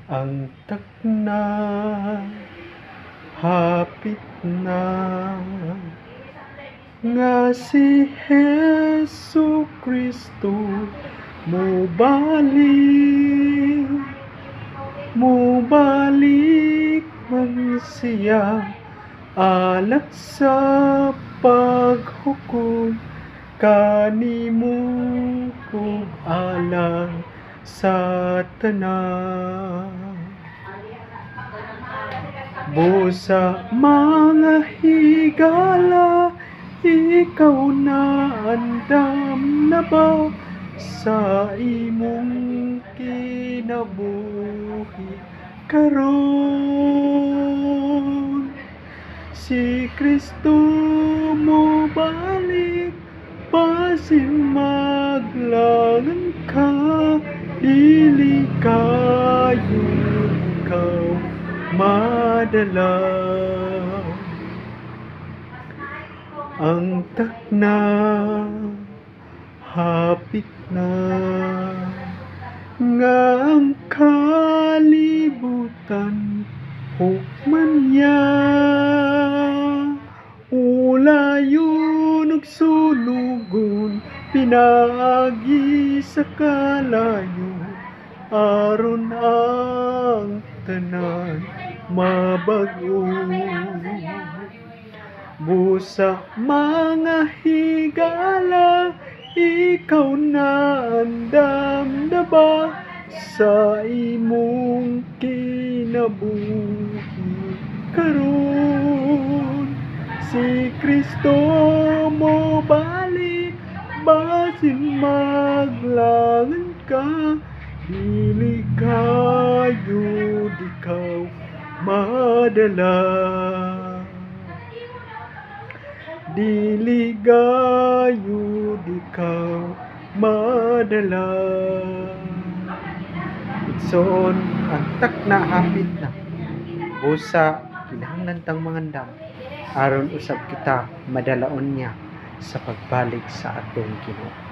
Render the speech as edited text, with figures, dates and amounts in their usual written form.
Ang takna, hapit na, nga si Hesu Kristo mubalik man siya, alak sa paghukom kanimo kung alang sa tanan. Busa mga higala, ikaw na andam na ba sa imong kinabuhi karon? Si Kristo mo balik, basin maglangan ka, dili kayo ikaw madala. Ang takna, hapit na, nga ang kalibutan hukman niya. Ulayon ug sunugon, pinaagi sa kalayo, aron ang tanan mabag-o. Busa mga higala, ikaw na andam na ba sa imong kinabuhi karon? Si Kristo mo balik, basin maglangan ka, dili kayo ikaw madala. Dili gayud ikaw madala. Igsoon, ang takna hapit na, busa kinahanglan tang mangandam, aron usab kita madalaon niya sa pagbalik sa atong Ginoo.